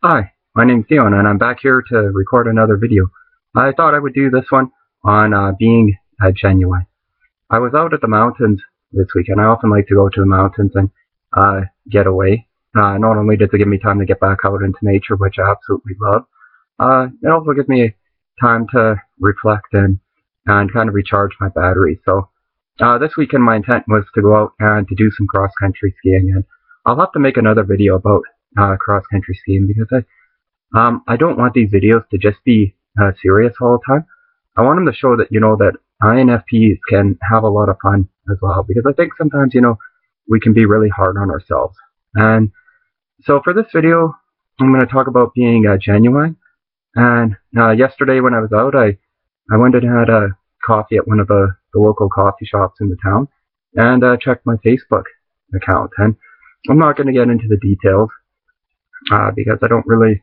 Hi, my name's Dion, and I'm back here to record another video. I thought I would do this one on being genuine. I was out at the mountains this weekend. I often like to go to the mountains and get away. Not only does it give me time to get back out into nature, which I absolutely love, it also gives me time to reflect and kind of recharge my battery. So this weekend my intent was to go out and to do some cross-country skiing, and I'll have to make another video about cross-country skiing because I don't want these videos to just be serious all the time. I want them to show that, that INFPs can have a lot of fun as well, because I think sometimes, we can be really hard on ourselves. And so for this video, I'm going to talk about being genuine. And yesterday when I was out, I went and had a coffee at one of the local coffee shops in the town and checked my Facebook account. And I'm not going to get into the details because I don't really,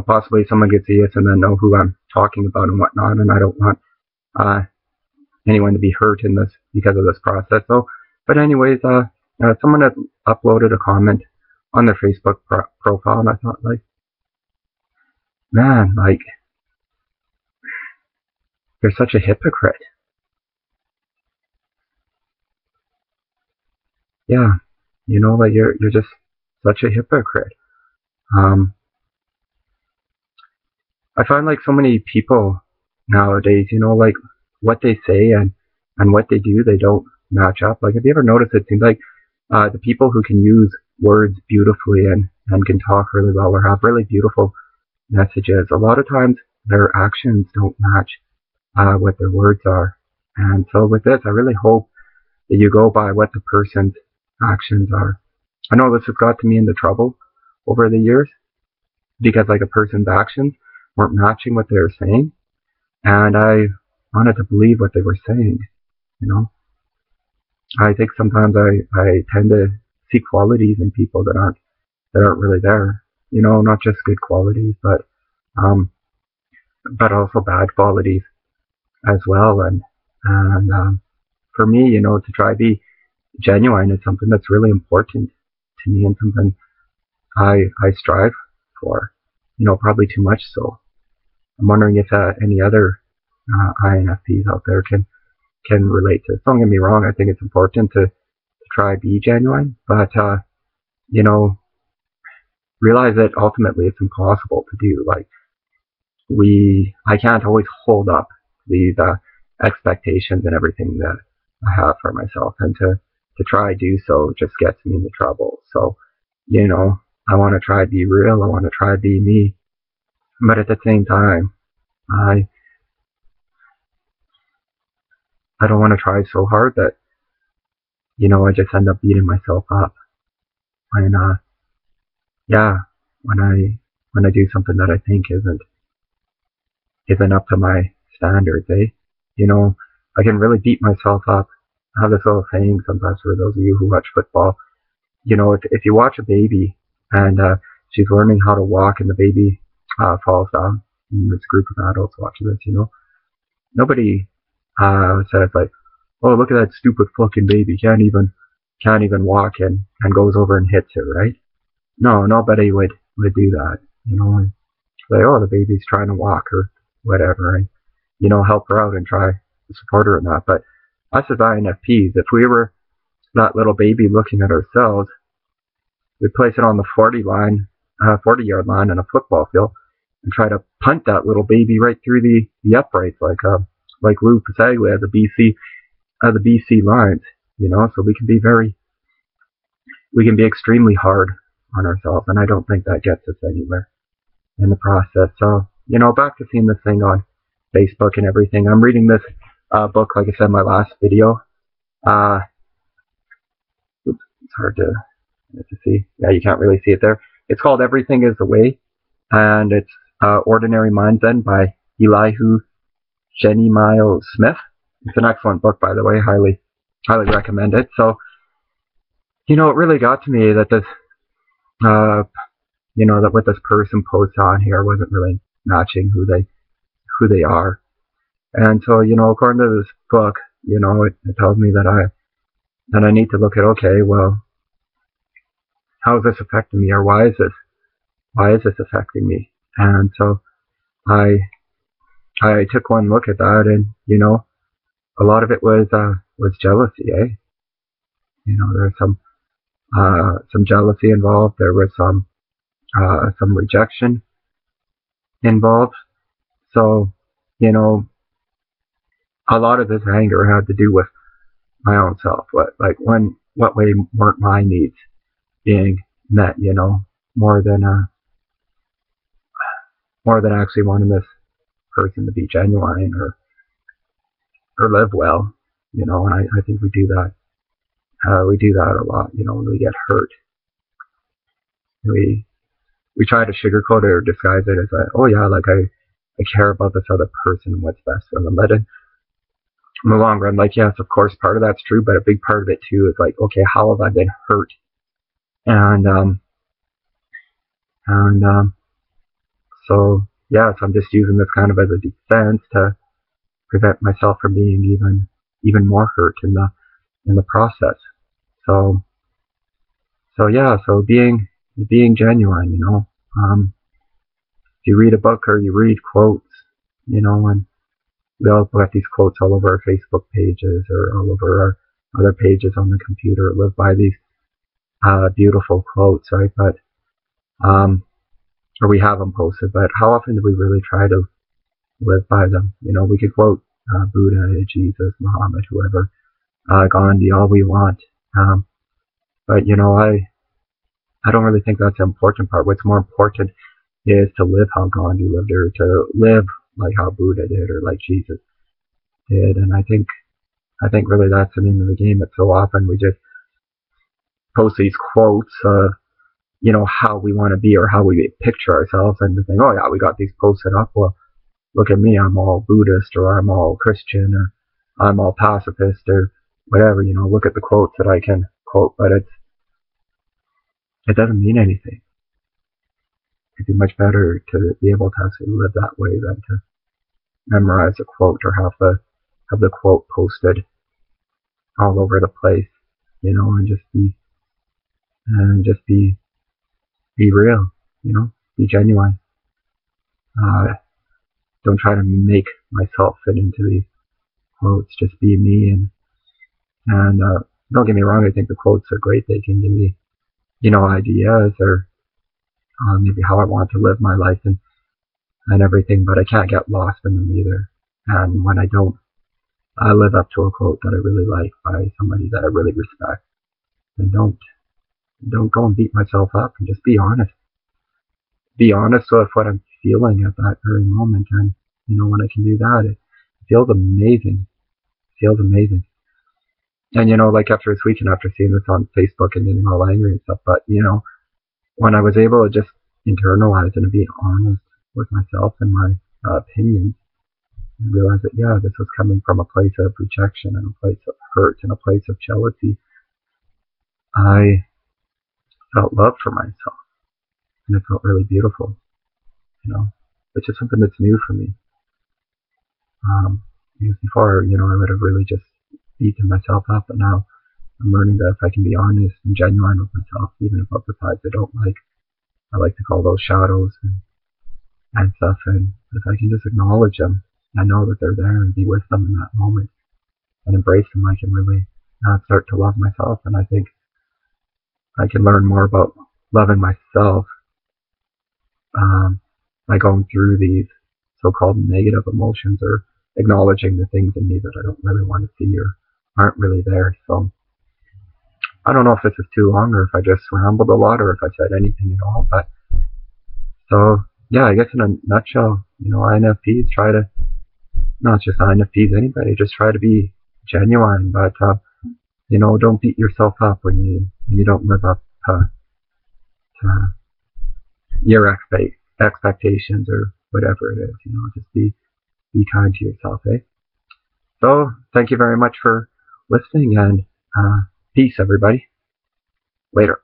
possibly someone could see us and then know who I'm talking about and whatnot, and I don't want anyone to be hurt in this because of this process. So, but anyways, someone had uploaded a comment on their Facebook profile, and I thought, like, man, like, you're such a hypocrite. Yeah, like you're just such a hypocrite. I find like so many people nowadays, like what they say and what they do, they don't match up. Like, have you ever noticed it seems like the people who can use words beautifully and can talk really well or have really beautiful messages, a lot of times their actions don't match what their words are. And so with this, I really hope that you go by what the person's actions are. I know this has got to me into trouble over the years because like a person's actions weren't matching what they were saying, and I wanted to believe what they were saying. I think sometimes I tend to see qualities in people that aren't really there. Not just good qualities, but also bad qualities as well. And for me, to try to be genuine is something that's really important to me and something I strive for. Probably too much so. I'm wondering if any other INFPs out there can relate to this. Don't get me wrong, I think it's important to try to be genuine, but realize that ultimately it's impossible to do. Like, I can't always hold up these expectations and everything that I have for myself, and to try to do so just gets me into trouble. So, I want to try to be real. I want to try to be me, but at the same time, I don't want to try so hard that I just end up beating myself up. And yeah, when I do something that I think isn't up to my standards, I can really beat myself up. I have this little saying sometimes for those of you who watch football. If you watch a baby and she's learning how to walk and the baby falls down, and this group of adults watching this, nobody says like, "Oh, look at that stupid fucking baby, can't even walk," and goes over and hits her, right? No, nobody would do that. And say, "Oh, the baby's trying to walk," or whatever, and help her out and try to support her in that. But us as INFPs, if we were that little baby looking at ourselves, we'd place it on the 40-yard line in a football field and try to punt that little baby right through the uprights, like Lou Pasaglia at the BC Lions. So we can be extremely hard on ourselves, and I don't think that gets us anywhere in the process. So, back to seeing this thing on Facebook and everything. I'm reading this book, like I said in my last video. It's hard to see. Yeah, you can't really see it there. It's called Everything is the Way, and it's Ordinary Minds Then by Elihu Jenny Smith. It's an excellent book, by the way. Highly recommend it. So, it really got to me that this, that what this person posts on here wasn't really matching who they are. And so, according to this book, it tells me that I need to look at, okay, well, how is this affecting me, or why is this why is this affecting me? And so I took one look at that, and a lot of it was jealousy, eh? There's some jealousy involved. There was some rejection involved. So, a lot of this anger had to do with my own self. What way weren't my needs being met? More than actually wanting this person to be genuine or live well. And I think we do that. We do that a lot. When we get hurt, we try to sugarcoat it or disguise it as oh yeah, like I care about this other person and what's best for them. But in the long run, yes, of course, part of that's true, but a big part of it too is okay, how have I been hurt? And so yeah, so I'm just using this kind of as a defense to prevent myself from being even more hurt in the process. So yeah, so being genuine, if you read a book or you read quotes, and we all got these quotes all over our Facebook pages or all over our other pages on the computer, live by these beautiful quotes, right? But or we have them posted, but how often do we really try to live by them? We could quote Buddha, Jesus, Muhammad, whoever, Gandhi, all we want. But I don't really think that's the important part. What's more important is to live how Gandhi lived, or to live like how Buddha did, or like Jesus did. And I think really that's the name of the game. But so often we just post these quotes of how we want to be or how we picture ourselves, and we think, oh yeah, we got these posted up. Well, look at me, I'm all Buddhist, or I'm all Christian, or I'm all pacifist, or whatever. Look at the quotes that I can quote, but it doesn't mean anything. It'd be much better to be able to actually live that way than to memorize a quote or have the quote posted all over the place, and just be real, be genuine. Don't try to make myself fit into these quotes. Just be me, and don't get me wrong. I think the quotes are great. They can give me, ideas or maybe how I want to live my life and everything. But I can't get lost in them either. And when I don't, I live up to a quote that I really like by somebody that I really respect. And don't go and beat myself up, and just be honest. Be honest with what I'm feeling at that very moment. And when I can do that, it feels amazing. It feels amazing. And after this weekend, after seeing this on Facebook and getting all angry and stuff, but when I was able to just internalize and be honest with myself and my opinions, and realize that this was coming from a place of rejection and a place of hurt and a place of jealousy, I felt love for myself, and it felt really beautiful, which is something that's new for me. Because before, I would have really just beaten myself up, but now I'm learning that if I can be honest and genuine with myself, even about the sides I don't like, I like to call those shadows and stuff, and if I can just acknowledge them, I know that they're there, and be with them in that moment and embrace them, I can really start to love myself. And I think I can learn more about loving myself by going through these so-called negative emotions, or acknowledging the things in me that I don't really want to see or aren't really there. So I don't know if this is too long, or if I just rambled a lot, or if I said anything at all. But so yeah, I guess in a nutshell, INFPs try to, not just INFPs, anybody, just try to be genuine, but don't beat yourself up when you don't live up to your expectations or whatever it is. Just be kind to yourself, eh? So thank you very much for listening, and peace, everybody. Later.